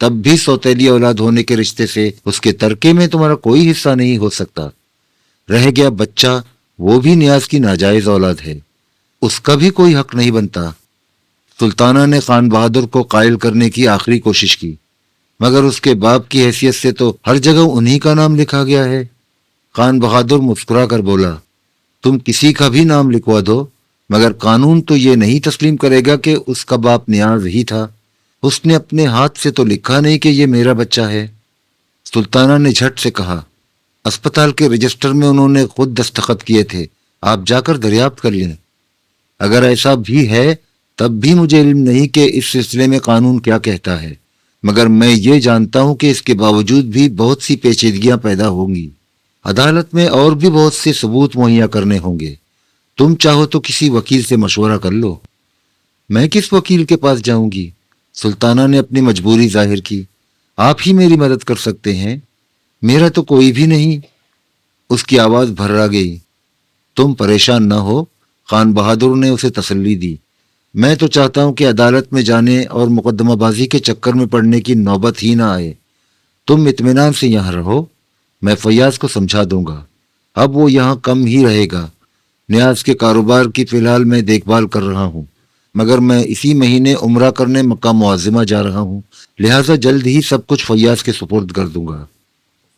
تب بھی سوتیلی اولاد ہونے کے رشتے سے اس کے ترکے میں تمہارا کوئی حصہ نہیں ہو سکتا۔ رہ گیا بچہ، وہ بھی نیاز کی ناجائز اولاد ہے، اس کا بھی کوئی حق نہیں بنتا۔ سلطانہ نے خان بہادر کو قائل کرنے کی آخری کوشش کی، مگر اس کے باپ کی حیثیت سے تو ہر جگہ انہی کا نام لکھا گیا ہے۔ خان بہادر مسکرا کر بولا، تم کسی کا بھی نام لکھوا دو، مگر قانون تو یہ نہیں تسلیم کرے گا کہ اس کا باپ نیاز ہی تھا۔ اس نے اپنے ہاتھ سے تو لکھا نہیں کہ یہ میرا بچہ ہے۔ سلطانہ نے جھٹ سے کہا، اسپتال کے رجسٹر میں انہوں نے خود دستخط کیے تھے، آپ جا کر دریافت کر لیں۔ اگر ایسا بھی ہے تب بھی مجھے علم نہیں کہ اس سلسلے میں قانون کیا کہتا ہے، مگر میں یہ جانتا ہوں کہ اس کے باوجود بھی بہت سی پیچیدگیاں پیدا ہوں گی۔ عدالت میں اور بھی بہت سے ثبوت مہیا کرنے ہوں گے، تم چاہو تو کسی وکیل سے مشورہ کر لو۔ میں کس وکیل کے پاس جاؤں گی؟ سلطانہ نے اپنی مجبوری ظاہر کی، آپ ہی میری مدد کر سکتے ہیں، میرا تو کوئی بھی نہیں۔ اس کی آواز بھرا گئی۔ تم پریشان نہ ہو، خان بہادر نے اسے تسلی دی، میں تو چاہتا ہوں کہ عدالت میں جانے اور مقدمہ بازی کے چکر میں پڑنے کی نوبت ہی نہ آئے۔ تم اطمینان سے یہاں رہو، میں فیاض کو سمجھا دوں گا، اب وہ یہاں کم ہی رہے گا۔ نیاز کے کاروبار کی فی الحال میں دیکھ بھال کر رہا ہوں، مگر میں اسی مہینے عمرہ کرنے مکہ معظمہ جا رہا ہوں، لہٰذا جلد ہی سب کچھ فیاض کے سپرد کر دوں گا۔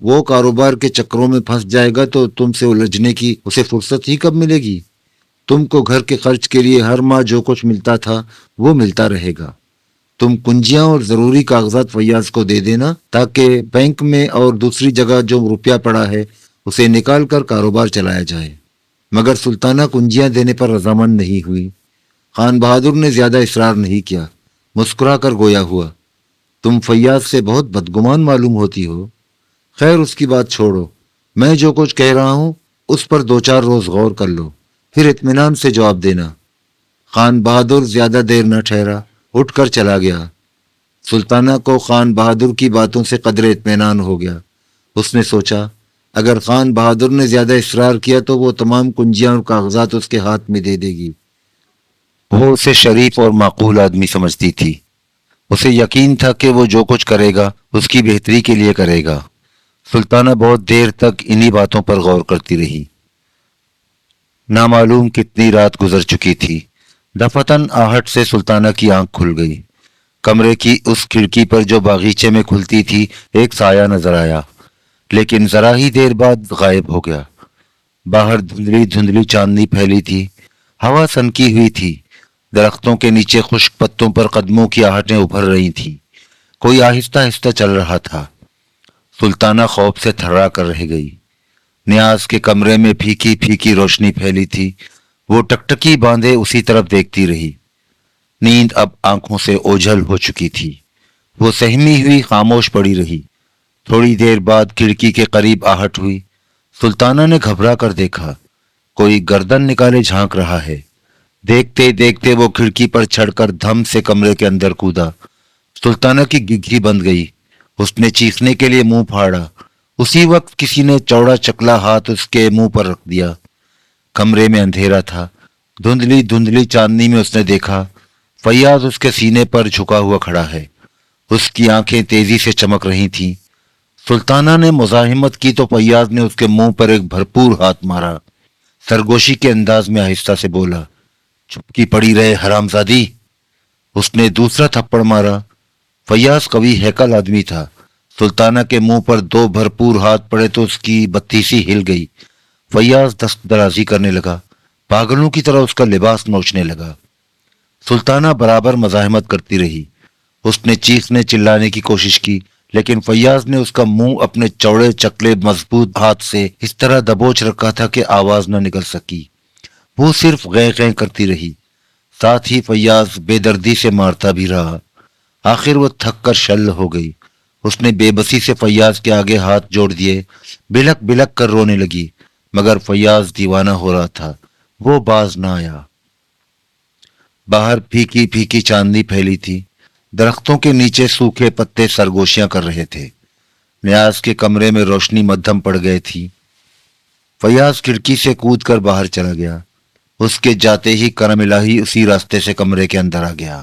وہ کاروبار کے چکروں میں پھنس جائے گا تو تم سے الجھنے کی اسے فرصت ہی کب ملے گی؟ تم کو گھر کے خرچ کے لیے ہر ماہ جو کچھ ملتا تھا وہ ملتا رہے گا۔ تم کنجیاں اور ضروری کاغذات فیاض کو دے دینا تاکہ بینک میں اور دوسری جگہ جو روپیہ پڑا ہے اسے نکال کر کاروبار چلایا جائے۔ مگر سلطانہ کنجیاں دینے پر رضامند نہیں ہوئی۔ خان بہادر نے زیادہ اصرار نہیں کیا، مسکرا کر گویا ہوا، تم فیاض سے بہت بدگمان معلوم ہوتی ہو۔ خیر اس کی بات چھوڑو، میں جو کچھ کہہ رہا ہوں اس پر 2-4 روز غور کر لو، پھر اطمینان سے جواب دینا۔ خان بہادر زیادہ دیر نہ ٹھہرا، اٹھ کر چلا گیا۔ سلطانہ کو خان بہادر کی باتوں سے قدر اطمینان ہو گیا۔ اس نے سوچا، اگر خان بہادر نے زیادہ اصرار کیا تو وہ تمام کنجیاں اور کاغذات اس کے ہاتھ میں دے دے گی۔ وہ اسے شریف اور معقول آدمی سمجھتی تھی، اسے یقین تھا کہ وہ جو کچھ کرے گا اس کی بہتری کے لیے کرے گا۔ سلطانہ بہت دیر تک انہی باتوں پر غور کرتی رہی۔ نامعلوم کتنی رات گزر چکی تھی۔ دفتن آہٹ سے سلطانہ کی آنکھ کھل گئی۔ کمرے کی اس کھڑکی پر جو باغیچے میں کھلتی تھی ایک سایہ نظر آیا، لیکن ذرا ہی دیر بعد غائب ہو گیا۔ باہر دھندلی دھندلی چاندنی پھیلی تھی، ہوا سنکی ہوئی تھی، درختوں کے نیچے خشک پتوں پر قدموں کی آہٹیں ابھر رہی تھیں، کوئی آہستہ آہستہ چل رہا تھا۔ سلطانہ خوف سے تھرا کر رہ گئی۔ نیاز کے کمرے میں پھیکی پھیکی روشنی پھیلی تھی، وہ ٹکٹکی باندھے اسی طرف دیکھتی رہی۔ نیند اب آنکھوں سے اوجھل ہو چکی تھی، وہ سہمی ہوئی خاموش پڑی رہی۔ تھوڑی دیر بعد کھڑکی کے قریب آہٹ ہوئی۔ سلطانہ نے گھبرا کر دیکھا، کوئی گردن نکالے جھانک رہا ہے۔ دیکھتے دیکھتے وہ کھڑکی پر چڑھ کر دھم سے کمرے کے اندر کودا۔ سلطانہ کی گگھی بند گئی، اس نے چیخنے کے لیے منہ پھاڑا۔ اسی وقت کسی نے چوڑا چکلا ہاتھ اس کے منہ پر رکھ دیا۔ کمرے میں اندھیرا تھا، دھندلی دھندلی چاندنی میں اس نے دیکھا فیاض اس کے سینے پر جھکا ہوا کھڑا ہے، اس کی آنکھیں تیزی سے چمک رہی تھیں۔ سلطانہ نے مزاحمت کی تو فیاض نے اس کے منہ پر ایک بھرپور ہاتھ مارا، سرگوشی کے انداز میں آہستہ سے بولا، چپکی پڑی رہے حرامزادی۔ اس نے دوسرا تھپڑ مارا۔ فیاض قوی ہیکل آدمی تھا، سلطانہ کے منہ پر 2 بھرپور ہاتھ پڑے تو اس کی بتی سی ہل گئی۔ فیاض دست درازی کرنے لگا، پاگلوں کی طرح اس کا لباس نوچنے لگا۔ سلطانہ برابر مزاحمت کرتی رہی، اس نے چیخنے چلانے کی کوشش کی، لیکن فیاض نے اس کا منہ اپنے چوڑے چکلے مضبوط ہاتھ سے اس طرح دبوچ رکھا تھا کہ آواز نہ نکل سکی۔ وہ صرف غیں غیں کرتی رہی، ساتھ ہی فیاض بے دردی سے مارتا بھی رہا۔ آخر وہ تھک کر شل ہو گئی، اس نے بے بسی سے فیاض کے آگے ہاتھ جوڑ دیے، بلک بلک کر رونے لگی، مگر فیاض دیوانہ ہو رہا تھا، وہ باز نہ آیا۔ باہر پھیکی پھیکی چاندنی پھیلی تھی، درختوں کے نیچے سوکھے پتے سرگوشیاں کر رہے تھے۔ نیاز کے کمرے میں روشنی مدھم پڑ گئی تھی۔ فیاض کھڑکی سے کود کر باہر چلا گیا، اس کے جاتے ہی کرم الہی اسی راستے سے کمرے کے اندر آ گیا۔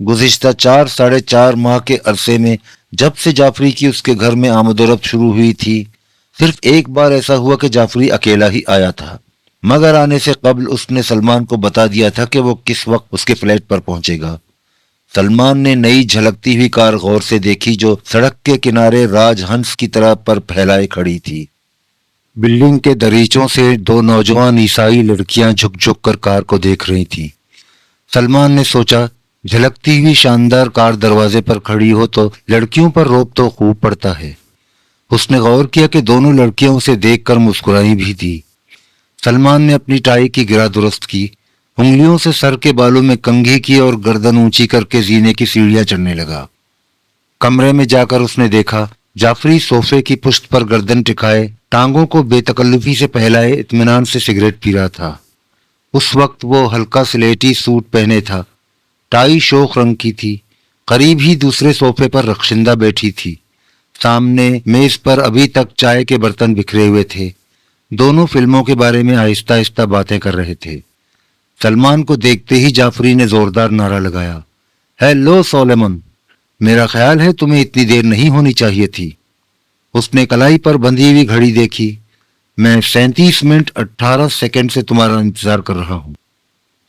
گزشتہ 4 ساڑھے 4 ماہ کے عرصے میں جب سے جعفری کی اس کے گھر میں آمد و رفت شروع ہوئی تھی، صرف ایک بار ایسا ہوا کہ جعفری اکیلا ہی آیا تھا، مگر آنے سے قبل اس نے سلمان کو بتا دیا تھا کہ وہ کس وقت اس کے فلیٹ پر پہنچے گا۔ سلمان نے نئی جھلکتی ہوئی کار غور سے دیکھی جو سڑک کے کنارے راج ہنس کی طرح پر پھیلائے کھڑی تھی۔ بلڈنگ کے دریچوں سے 2 نوجوان عیسائی لڑکیاں جھک جھک کر کار کو دیکھ رہی تھیں۔ سلمان نے سوچا، جھلکتی ہوئی شاندار کار دروازے پر کھڑی ہو تو لڑکیوں پر روب تو خوب پڑتا ہے۔ اس نے غور کیا کہ دونوں لڑکیاں اسے دیکھ کر مسکرائی بھی تھی۔ سلمان نے اپنی ٹائی کی گرہ درست کی، انگلیوں سے سر کے بالوں میں کنگھی کی اور گردن اونچی کر کے زینے کی سیڑھیاں چڑھنے لگا۔ کمرے میں جا کر اس نے دیکھا جعفری صوفے کی پشت پر گردن ٹکائے، ٹانگوں کو بے تکلفی سے پھیلائے اطمینان سے سگریٹ پی رہا تھا۔ اس وقت وہ ہلکا سلیٹی سوٹ پہنے تھا، ٹائی شوخ رنگ کی تھی۔ قریب ہی دوسرے صوفے پر رخشندہ بیٹھی تھی، سامنے میز پر ابھی تک چائے کے برتن بکھرے ہوئے تھے۔ دونوں فلموں کے بارے میں آہستہ آہستہ باتیں کر رہے تھے۔ سلمان کو دیکھتے ہی جعفری نے زوردار نعرہ لگایا، ہیلو سولمن، میرا خیال ہے تمہیں اتنی دیر نہیں ہونی چاہیے تھی۔ اس نے کلائی پر بندھی ہوئی گھڑی دیکھی، میں 37 منٹ 18 سیکنڈ سے تمہارا انتظار کر رہا ہوں۔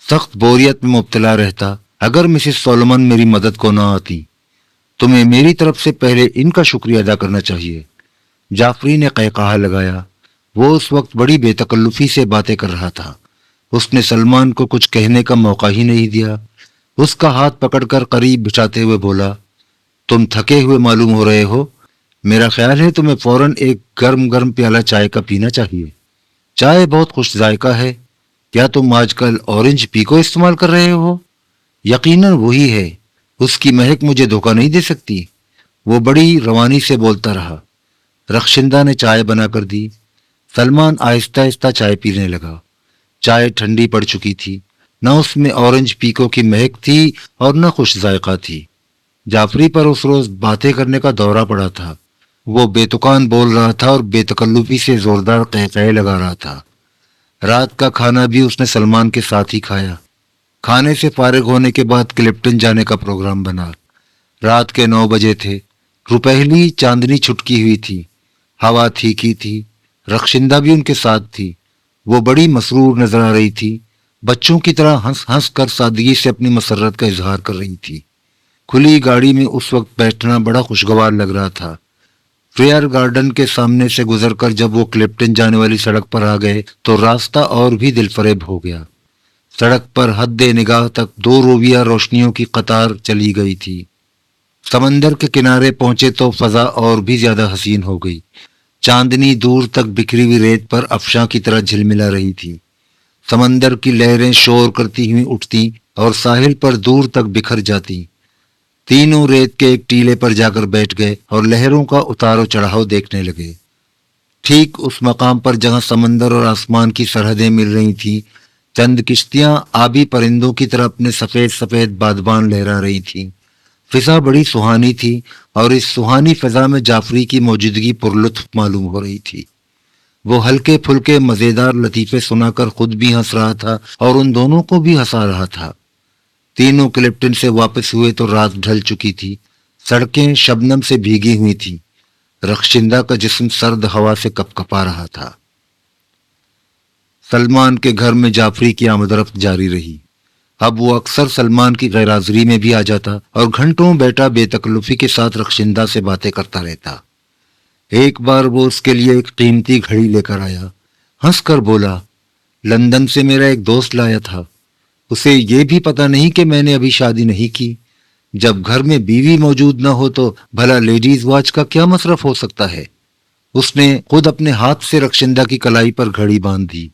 سخت بوریت میں مبتلا رہتا اگر مسز سولمن میری مدد کو نہ آتی۔ تمہیں میری طرف سے پہلے ان کا شکریہ ادا کرنا چاہیے۔ جعفری نے قہقہا لگایا۔ وہ اس وقت بڑی بے تکلفی سے باتیں کر رہا تھا۔ اس نے سلمان کو کچھ کہنے کا موقع ہی نہیں دیا۔ اس کا ہاتھ پکڑ کر قریب بٹھاتے ہوئے بولا، تم تھکے ہوئے معلوم ہو رہے ہو، میرا خیال ہے تمہیں فوراً ایک گرم گرم پیالہ چائے کا پینا چاہیے۔ چائے بہت خوش ذائقہ ہے۔ کیا تم آج کل اورنج پیکو استعمال کر رہے ہو؟ یقیناً وہی ہے، اس کی مہک مجھے دھوکہ نہیں دے سکتی۔ وہ بڑی روانی سے بولتا رہا۔ رخشندہ نے چائے بنا کر دی۔ سلمان آہستہ آہستہ چائے پینے لگا۔ چائے ٹھنڈی پڑ چکی تھی، نہ اس میں اورنج پیکو کی مہک تھی اور نہ خوش ذائقہ تھی۔ جعفری پر اس روز باتیں کرنے کا دورہ پڑا تھا۔ وہ بے تکان بول رہا تھا اور بے تکلفی سے زوردار قہقہے لگا رہا تھا۔ رات کا کھانا بھی اس نے سلمان کے ساتھ ہی کھایا۔ کھانے سے فارغ ہونے کے بعد کلپٹن جانے کا پروگرام بنا۔ رات کے 9 بجے تھے۔ روپہلی چاندنی چھٹکی ہوئی تھی، ہوا ٹھیکی تھی۔ رخشندہ بھی ان کے ساتھ تھی۔ وہ بڑی مسرور نظر آ رہی تھی، بچوں کی طرح ہنس ہنس کر سادگی سے اپنی مسرت کا اظہار کر رہی تھی۔ کھلی گاڑی میں اس وقت بیٹھنا بڑا خوشگوار لگ رہا تھا۔ فیئر گارڈن کے سامنے سے گزر کر جب وہ کلپٹن جانے والی سڑک پر آ گئے تو راستہ اور بھی دل فریب ہو گیا۔ سڑک پر حد نگاہ تک 2 روبیہ روشنیوں کی قطار چلی گئی تھی۔ سمندر کے کنارے پہنچے تو فضا اور بھی زیادہ حسین ہو گئی۔ چاندنی دور تک بکھری ہوئی ریت پر افشاں کی طرح جھلملا رہی تھی۔ سمندر کی لہریں شور کرتی ہوئی اٹھتی اور ساحل پر دور تک بکھر جاتی۔ تینوں ریت کے ایک ٹیلے پر جا کر بیٹھ گئے اور لہروں کا اتار و چڑھاؤ دیکھنے لگے۔ ٹھیک اس مقام پر جہاں سمندر اور آسمان کی سرحدیں مل رہی تھیں، چند کشتیاں آبی پرندوں کی طرح اپنے سفید سفید بادبان لہرا رہی تھیں۔ فضا بڑی سہانی تھی اور اس سہانی فضا میں جعفری کی موجودگی پرلطف معلوم ہو رہی تھی۔ وہ ہلکے پھلکے مزیدار لطیفے سنا کر خود بھی ہنس رہا تھا اور ان دونوں کو بھی ہنسا رہا تھا۔ تینوں کلپٹن سے واپس ہوئے تو رات ڈھل چکی تھی۔ سڑکیں شبنم سے بھیگی ہوئی تھیں۔ رخشندہ کا جسم سرد ہوا سے کپ کپا رہا تھا۔ سلمان کے گھر میں جعفری کی آمد و رفت جاری رہی۔ اب وہ اکثر سلمان کی غیر حاضری میں بھی آ جاتا اور گھنٹوں بیٹا بے تکلفی کے ساتھ رخشندہ سے باتیں کرتا رہتا۔ ایک بار وہ اس کے لیے ایک قیمتی گھڑی لے کر آیا، ہنس کر بولا، لندن سے میرا ایک دوست لایا تھا، اسے یہ بھی پتہ نہیں کہ میں نے ابھی شادی نہیں کی۔ جب گھر میں بیوی موجود نہ ہو تو بھلا لیڈیز واچ کا کیا مصرف ہو سکتا ہے۔ اس نے خود اپنے ہاتھ سے رخشندہ کی کلائی پر گھڑی باندھ دی۔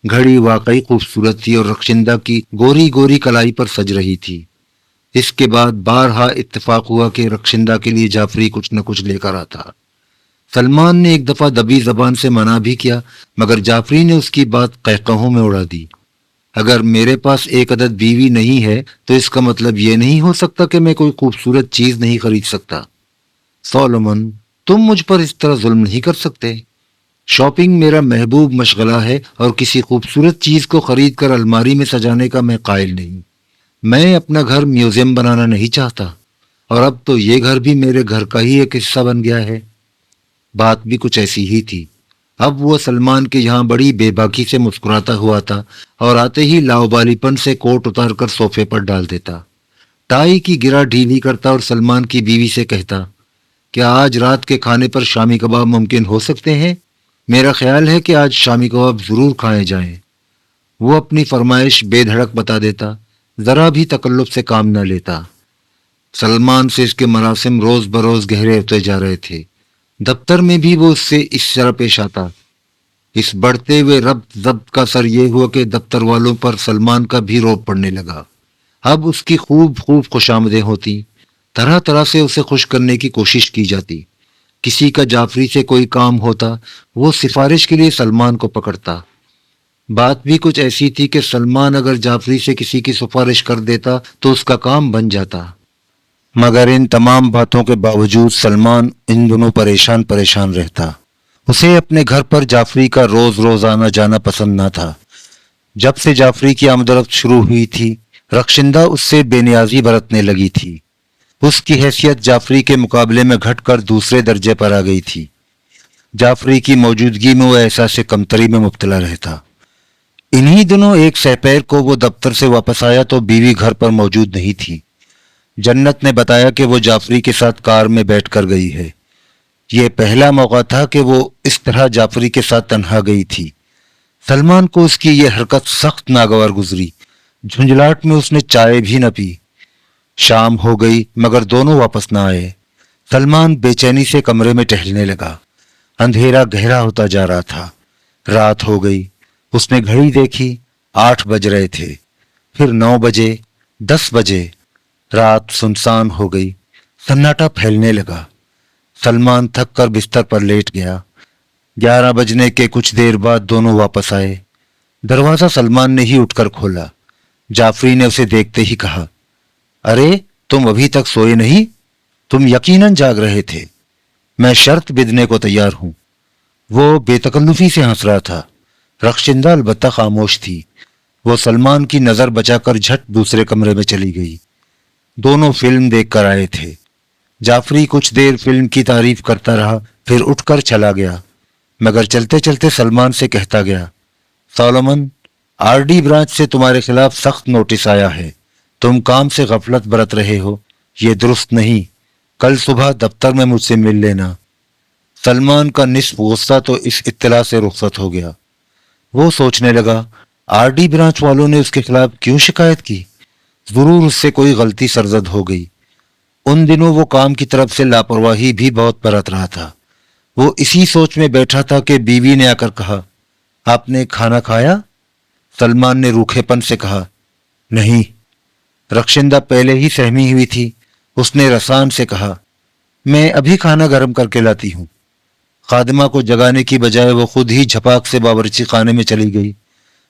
گھڑی واقعی خوبصورت تھی اور رخشندہ کی گوری گوری کلائی پر سج رہی تھی۔ اس کے بعد بارہا اتفاق ہوا کہ رخشندہ کے لیے جعفری کچھ نہ کچھ لے کر آتا۔ سلمان نے ایک دفعہ دبی زبان سے منع بھی کیا، مگر جعفری نے اس کی بات قہقہوں میں اڑا دی۔ اگر میرے پاس ایک عدد بیوی نہیں ہے تو اس کا مطلب یہ نہیں ہو سکتا کہ میں کوئی خوبصورت چیز نہیں خرید سکتا۔ سولومن، تم مجھ پر اس طرح ظلم نہیں کر سکتے۔ شاپنگ میرا محبوب مشغلہ ہے اور کسی خوبصورت چیز کو خرید کر الماری میں سجانے کا میں قائل نہیں۔ میں اپنا گھر میوزیم بنانا نہیں چاہتا، اور اب تو یہ گھر بھی میرے گھر کا ہی ایک حصہ بن گیا ہے۔ بات بھی کچھ ایسی ہی تھی۔ اب وہ سلمان کے یہاں بڑی بے باکی سے مسکراتا ہوا تھا اور آتے ہی لاؤبالی پن سے کوٹ اتار کر صوفے پر ڈال دیتا، ٹائی کی گرا ڈھیلی کرتا اور سلمان کی بیوی سے کہتا، کیا آج رات کے کھانے پر شامی کباب ممکن ہو سکتے ہیں؟ میرا خیال ہے کہ آج شامی کباب ضرور کھائے جائیں۔ وہ اپنی فرمائش بے دھڑک بتا دیتا، ذرا بھی تکلف سے کام نہ لیتا۔ سلمان سے اس کے مراسم روز بروز گہرے ہوتے جا رہے تھے۔ دفتر میں بھی وہ اس سے اس طرح پیش آتا۔ اس بڑھتے ہوئے ربط ضبط کا اثر یہ ہوا کہ دفتر والوں پر سلمان کا بھی روب پڑنے لگا۔ اب اس کی خوب خوشامدیں ہوتی، طرح طرح سے اسے خوش کرنے کی کوشش کی جاتی۔ کسی کا جعفری سے کوئی کام ہوتا، وہ سفارش کے لیے سلمان کو پکڑتا۔ بات بھی کچھ ایسی تھی کہ سلمان اگر جعفری سے کسی کی سفارش کر دیتا تو اس کا کام بن جاتا۔ مگر ان تمام باتوں کے باوجود سلمان ان دنوں پریشان رہتا۔ اسے اپنے گھر پر جعفری کا روز روز آنا جانا پسند نہ تھا۔ جب سے جعفری کی آمد و رفت شروع ہوئی تھی، رخشندہ اس سے بے نیازی برتنے لگی تھی۔ اس کی حیثیت جعفری کے مقابلے میں گھٹ کر دوسرے درجے پر آ گئی تھی۔ جعفری کی موجودگی میں وہ احساس کمتری میں مبتلا رہتا۔ انہی دنوں ایک سپہر کو وہ دفتر سے واپس آیا تو بیوی گھر پر موجود نہیں تھی۔ جنت نے بتایا کہ وہ جعفری کے ساتھ کار میں بیٹھ کر گئی ہے۔ یہ پہلا موقع تھا کہ وہ اس طرح جعفری کے ساتھ تنہا گئی تھی۔ سلمان کو اس کی یہ حرکت سخت ناگوار گزری۔ جھنجھلاہٹ میں اس نے چائے بھی نہ پی۔ شام ہو گئی مگر دونوں واپس نہ آئے۔ سلمان بے چینی سے کمرے میں ٹہلنے لگا۔ اندھیرا گہرا ہوتا جا رہا تھا۔ رات ہو گئی۔ اس نے گھڑی دیکھی، 8 بج رہے تھے، پھر 9 بجے، 10 بجے۔ رات سنسان ہو گئی، سناٹا پھیلنے لگا۔ سلمان تھک کر بستر پر لیٹ گیا۔ 11 بجنے کے کچھ دیر بعد دونوں واپس آئے۔ دروازہ سلمان نے ہی اٹھ کر کھولا۔ جعفری نے اسے دیکھتے ہی کہا، ارے تم ابھی تک سوئے نہیں؟ تم یقیناً جاگ رہے تھے۔ میں شرط بدنے کو تیار ہوں۔ وہ بے تکلفی سے ہنس رہا تھا۔ رخشندہ البتہ خاموش تھی۔ وہ سلمان کی نظر بچا کر جھٹ دوسرے کمرے میں چلی گئی۔ دونوں فلم دیکھ کر آئے تھے۔ جعفری کچھ دیر فلم کی تعریف کرتا رہا، پھر اٹھ کر چلا گیا، مگر چلتے چلتے سلمان سے کہتا گیا، سولومن، RD برانچ سے تمہارے خلاف سخت نوٹس آیا ہے۔ تم کام سے غفلت برت رہے ہو، یہ درست نہیں۔ کل صبح دفتر میں مجھ سے مل لینا۔ سلمان کا نصف غصہ تو اس اطلاع سے رخصت ہو گیا۔ وہ سوچنے لگا، RD برانچ والوں نے اس کے خلاف کیوں شکایت کی؟ ضرور اس سے کوئی غلطی سرزد ہو گئی۔ ان دنوں وہ کام کی طرف سے لاپرواہی بھی بہت برت رہا تھا۔ وہ اسی سوچ میں بیٹھا تھا کہ بیوی نے آ کر کہا، آپ نے کھانا کھایا؟ سلمان نے روکھے پن سے کہا، نہیں۔ رخشندہ پہلے ہی سہمی ہوئی تھی۔ اس نے رسان سے کہا، میں ابھی کھانا گرم کر کے لاتی ہوں۔ خادمہ کو جگانے کی بجائے وہ خود ہی جھپاک سے باورچی خانے میں چلی گئی۔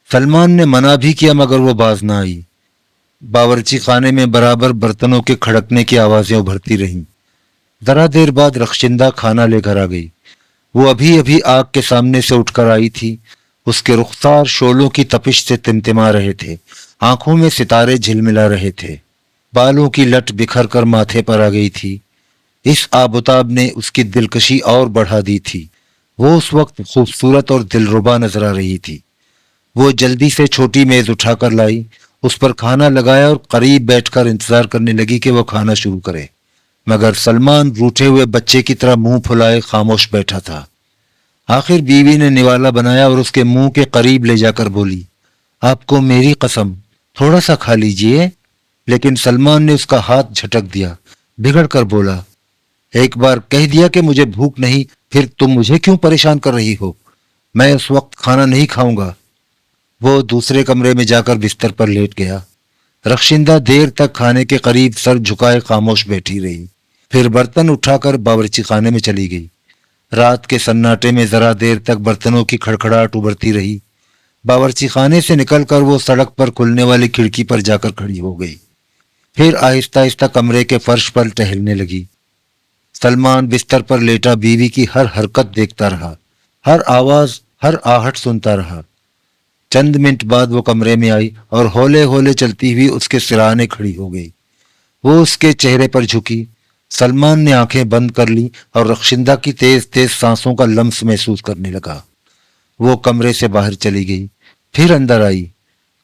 سلمان نے منع بھی کیا مگر وہ باز نہ آئی۔ باورچی خانے میں برابر برتنوں کے کھڑکنے کی آوازیں ابھرتی رہیں۔ ذرا دیر بعد رخشندہ کھانا لے کر آ گئی۔ وہ ابھی آگ کے سامنے سے اٹھ کر آئی تھی۔ اس کے رخسار شعلوں کی تپش سے تمتما رہے تھے، آنکھوں میں ستارے جھلملا رہے تھے، بالوں کی لٹ بکھر کر ماتھے پر آ گئی تھی۔ اس آبتاب نے اس کی دلکشی اور بڑھا دی تھی۔ وہ اس وقت خوبصورت اور دلربا نظر آ رہی تھی۔ وہ جلدی سے چھوٹی میز اٹھا کر لائی، اس پر کھانا لگایا اور قریب بیٹھ کر انتظار کرنے لگی کہ وہ کھانا شروع کرے، مگر سلمان روٹھے ہوئے بچے کی طرح منہ پھلائے خاموش بیٹھا تھا۔ آخر بیوی نے نوالا بنایا اور اس کے منہ کے قریب لے جا کر بولی، آپ کو میری قسم، تھوڑا سا کھا لیجئے۔ لیکن سلمان نے اس کا ہاتھ جھٹک دیا، بگڑ کر بولا، ایک بار کہہ دیا کہ مجھے بھوک نہیں، پھر تم مجھے کیوں پریشان کر رہی ہو؟ میں اس وقت کھانا نہیں کھاؤں گا۔ وہ دوسرے کمرے میں جا کر بستر پر لیٹ گیا۔ رخشندہ دیر تک کھانے کے قریب سر جھکائے خاموش بیٹھی رہی، پھر برتن اٹھا کر باورچی خانے میں چلی گئی۔ رات کے سناٹے میں ذرا دیر تک برتنوں کی کھڑکھڑاہٹ ابھرتی رہی۔ باورچی خانے سے نکل کر وہ سڑک پر کھلنے والی کھڑکی پر جا کر کھڑی ہو گئی، پھر آہستہ آہستہ کمرے کے فرش پر ٹہلنے لگی۔ سلمان بستر پر لیٹا بیوی کی ہر حرکت دیکھتا رہا، ہر آواز، ہر آہٹ سنتا رہا۔ چند منٹ بعد وہ کمرے میں آئی اور ہولے ہولے چلتی ہوئی اس کے سرانے کھڑی ہو گئی۔ وہ اس کے چہرے پر جھکی۔ سلمان نے آنکھیں بند کر لی اور رخشندہ کی تیز تیز سانسوں کا لمس محسوس کرنے لگا۔ وہ کمرے سے باہر چلی گئی، پھر اندر آئی۔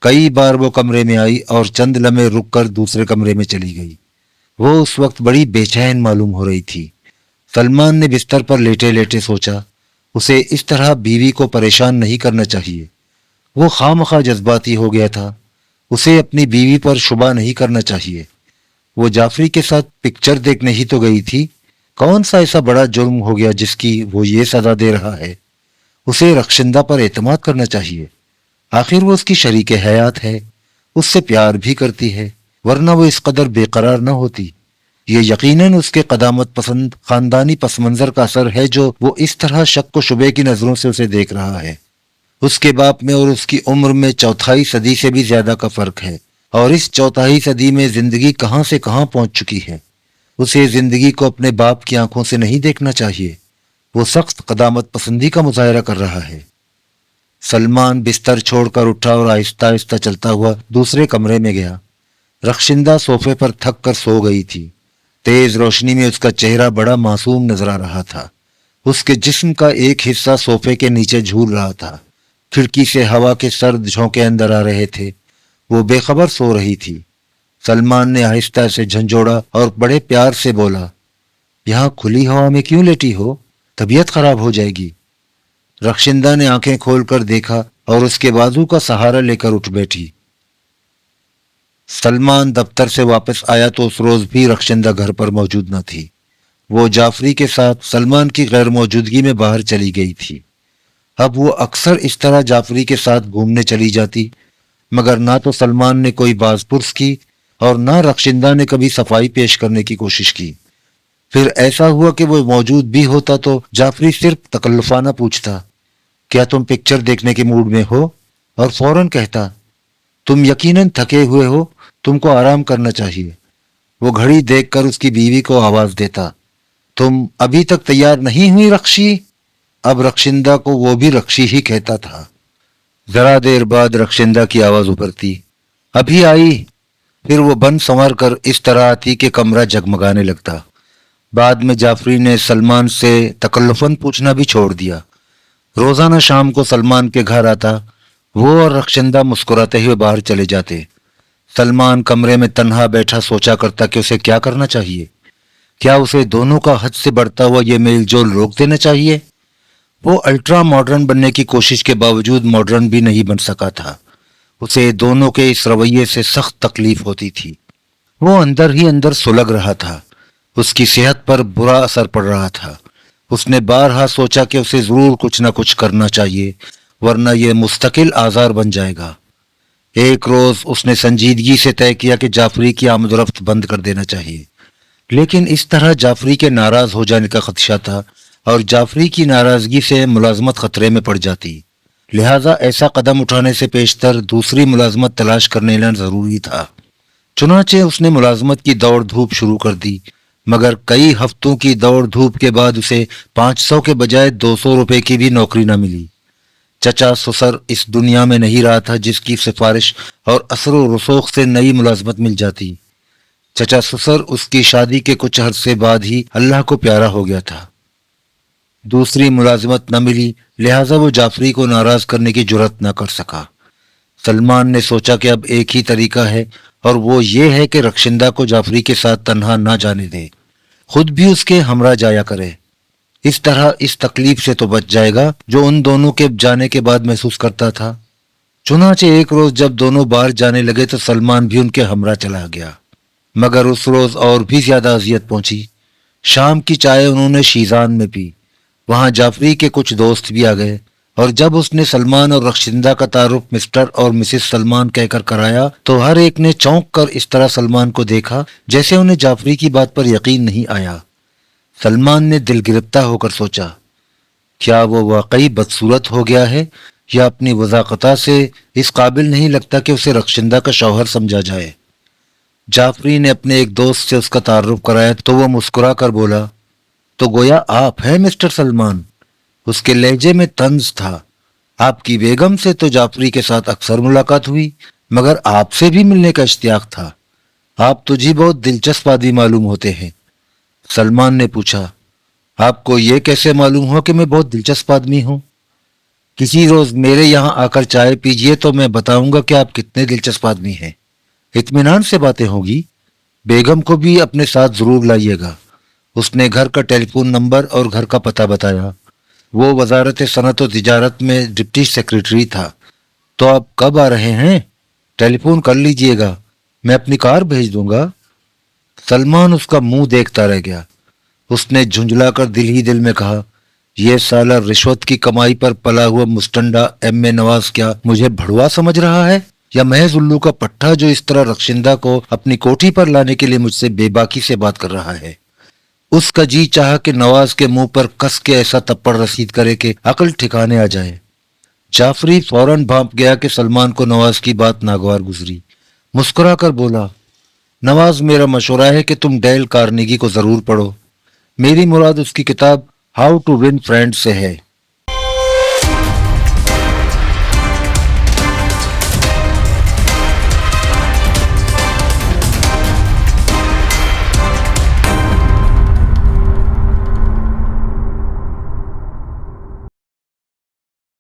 کئی بار وہ کمرے میں آئی اور چند لمحے رک کر دوسرے کمرے میں چلی گئی۔ وہ اس وقت بڑی بے چین معلوم ہو رہی تھی۔ سلمان نے بستر پر لیٹے لیٹے سوچا، اسے اس طرح بیوی کو پریشان نہیں کرنا چاہیے۔ وہ خواہ جذباتی ہو گیا تھا۔ اسے اپنی بیوی پر شبہ نہیں کرنا چاہیے۔ وہ جعفری کے ساتھ پکچر دیکھنے ہی تو گئی تھی۔ کون سا ایسا بڑا جرم ہو گیا جس کی وہ یہ سزا دے رہا ہے؟ اسے رخشندہ پر اعتماد کرنا چاہیے۔ آخر وہ اس کی شریک حیات ہے، اس سے پیار بھی کرتی ہے، ورنہ وہ اس قدر بے قرار نہ ہوتی۔ یہ یقیناً اس کے قدامت پسند خاندانی پس منظر کا اثر ہے جو وہ اس طرح شک و شبے کی نظروں سے اسے دیکھ رہا ہے۔ اس کے باپ میں اور اس کی عمر میں چوتھائی صدی سے بھی زیادہ کا فرق ہے، اور اس چوتھائی صدی میں زندگی کہاں سے کہاں پہنچ چکی ہے۔ اسے زندگی کو اپنے باپ کی آنکھوں سے نہیں دیکھنا چاہیے۔ وہ سخت قدامت پسندی کا مظاہرہ کر رہا ہے۔ سلمان بستر چھوڑ کر اٹھا اور آہستہ آہستہ چلتا ہوا دوسرے کمرے میں گیا۔ رخشندہ صوفے پر تھک کر سو گئی تھی۔ تیز روشنی میں اس کا چہرہ بڑا معصوم نظر آ رہا تھا۔ اس کے جسم کا ایک حصہ صوفے کے نیچے جھول رہا تھا۔ کھڑکی سے ہوا کے سرد جھونکے اندر آ رہے تھے۔ وہ بے خبر سو رہی تھی۔ سلمان نے آہستہ سے جھنجھوڑا اور بڑے پیار سے بولا، یہاں کھلی ہوا میں کیوں لیٹی ہو؟ طبیعت خراب ہو جائے گی۔ رخشندہ نے آنکھیں کھول کر دیکھا اور اس کے بازو کا سہارا لے کر اٹھ بیٹھی۔ سلمان دفتر سے واپس آیا تو اس روز بھی رخشندہ گھر پر موجود نہ تھی۔ وہ جعفری کے ساتھ سلمان کی غیر موجودگی میں باہر چلی گئی تھی۔ اب وہ اکثر اس طرح جعفری کے ساتھ گھومنے چلی جاتی، مگر نہ تو سلمان نے کوئی باز پرس کی اور نہ رخشندہ نے کبھی صفائی پیش کرنے کی کوشش کی۔ پھر ایسا ہوا کہ وہ موجود بھی ہوتا تو جعفری صرف تکلفانہ پوچھتا، کیا تم پکچر دیکھنے کے موڈ میں ہو؟ اور فوراً کہتا، تم یقیناً تھکے ہوئے ہو، تم کو آرام کرنا چاہیے۔ وہ گھڑی دیکھ کر اس کی بیوی کو آواز دیتا، تم ابھی تک تیار نہیں ہوئی رخشی؟ اب رخشندہ کو وہ بھی رخشی ہی کہتا تھا۔ ذرا دیر بعد رخشندہ کی آواز ابھرتی، ابھی آئی؟ پھر وہ بن سنور کر اس طرح آتی کہ کمرہ جگمگانے لگتا۔ بعد میں جعفری نے سلمان سے تکلفاً پوچھنا بھی چھوڑ دیا۔ روزانہ شام کو سلمان کے گھر آتا، وہ اور رخشندہ مسکراتے ہوئے باہر چلے جاتے۔ سلمان کمرے میں تنہا بیٹھا سوچا کرتا کہ اسے کیا کرنا چاہیے۔ کیا اسے دونوں کا حد سے بڑھتا ہوا یہ میل جول روک دینا چاہیے؟ وہ الٹرا ماڈرن بننے کی کوشش کے باوجود ماڈرن بھی نہیں بن سکا تھا۔ اسے دونوں کے اس رویے سے سخت تکلیف ہوتی تھی۔ وہ اندر ہی اندر سلگ رہا تھا۔ اس کی صحت پر برا اثر پڑ رہا تھا۔ اس نے بارہا سوچا کہ اسے ضرور کچھ نہ کچھ کرنا چاہیے، ورنہ یہ مستقل آزار بن جائے گا۔ ایک روز اس نے سنجیدگی سے طے کیا کہ جعفری کی آمد و رفت بند کر دینا چاہیے، لیکن اس طرح جعفری کے ناراض ہو جانے کا خدشہ تھا اور جعفری کی ناراضگی سے ملازمت خطرے میں پڑ جاتی، لہٰذا ایسا قدم اٹھانے سے پیشتر دوسری ملازمت تلاش کر لینا ضروری تھا۔ چنانچہ اس نے ملازمت کی دوڑ دھوپ شروع کر دی، مگر کئی ہفتوں کی دوڑ دھوپ کے بعد اسے 500 کے بجائے 200 روپے کی بھی نوکری نہ ملی۔ چچا سسر اس دنیا میں نہیں رہا تھا جس کی سفارش اور اثر و رسوخ سے نئی ملازمت مل جاتی۔ چچا سسر اس کی شادی کے کچھ عرصے بعد ہی اللہ کو پیارا ہو گیا تھا۔ دوسری ملازمت نہ ملی، لہٰذا وہ جعفری کو ناراض کرنے کی جرات نہ کر سکا۔ سلمان نے سوچا کہ اب ایک ہی طریقہ ہے، اور وہ یہ ہے کہ رخشندہ کو جعفری کے ساتھ تنہا نہ جانے دے، خود بھی اس کے ہمراہ جایا کرے۔ اس طرح اس تکلیف سے تو بچ جائے گا جو ان دونوں کے جانے کے بعد محسوس کرتا تھا۔ چنانچہ ایک روز جب دونوں باہر جانے لگے تو سلمان بھی ان کے ہمراہ چلا گیا، مگر اس روز اور بھی زیادہ اذیت پہنچی۔ شام کی چائے انہوں نے شیزان میں پی۔ وہاں جعفری کے کچھ دوست بھی آ گئے، اور جب اس نے سلمان اور رخشندہ کا تعارف مسٹر اور مسز سلمان کہہ کر کرایا تو ہر ایک نے چونک کر اس طرح سلمان کو دیکھا جیسے انہیں جعفری کی بات پر یقین نہیں آیا۔ سلمان نے دل گرفتہ ہو کر سوچا، کیا وہ واقعی بدصورت ہو گیا ہے یا اپنی وضاقتہ سے اس قابل نہیں لگتا کہ اسے رخشندہ کا شوہر سمجھا جائے۔ جعفری نے اپنے ایک دوست سے اس کا تعارف کرایا تو وہ مسکرا کر بولا، تو گویا آپ ہیں مسٹر سلمان؟ اس کے لہجے میں طنز تھا۔ آپ کی بیگم سے تو جعفری کے ساتھ اکثر ملاقات ہوئی، مگر آپ سے بھی ملنے کا اشتیاق تھا۔ آپ تو جی بہت دلچسپ آدمی معلوم ہوتے ہیں۔ سلمان نے پوچھا، آپ کو یہ کیسے معلوم ہوا کہ میں بہت دلچسپ آدمی ہوں؟ کسی روز میرے یہاں آ کر چائے پیجئے تو میں بتاؤں گا کہ آپ کتنے دلچسپ آدمی ہیں۔ اطمینان سے باتیں ہوگی۔ بیگم کو بھی اپنے ساتھ ضرور لائیے گا۔ اس نے گھر کا ٹیلی فون نمبر اور گھر کا پتہ بتایا۔ وہ وزارت صنعت و تجارت میں ڈپٹی سیکریٹری تھا۔ تو آپ کب آ رہے ہیں؟ ٹیلی فون کر لیجئے گا، میں اپنی کار بھیج دوں گا۔ سلمان اس کا منہ دیکھتا رہ گیا۔ اس نے جھنجھلا کر دل ہی دل میں کہا، یہ سالہ رشوت کی کمائی پر پلا ہوا مستنڈا ایم اے نواز کیا مجھے بھڑوا سمجھ رہا ہے، یا محض الو کا پٹھا جو اس طرح رخشندہ کو اپنی کوٹھی پر لانے کے لیے مجھ سے بے باکی سے بات کر رہا ہے؟ اس کا جی چاہا کہ نواز کے منہ پر کس کے ایسا تپڑ رسید کرے کہ عقل ٹھکانے آ جائے۔ جعفری فوراً بھانپ گیا کہ سلمان کو نواز کی بات ناگوار گزری۔ مسکرا کر بولا، نواز میرا مشورہ ہے کہ تم ڈیل کارنیگی کو ضرور پڑھو۔ میری مراد اس کی کتاب ہاؤ ٹو ون فرینڈ سے ہے۔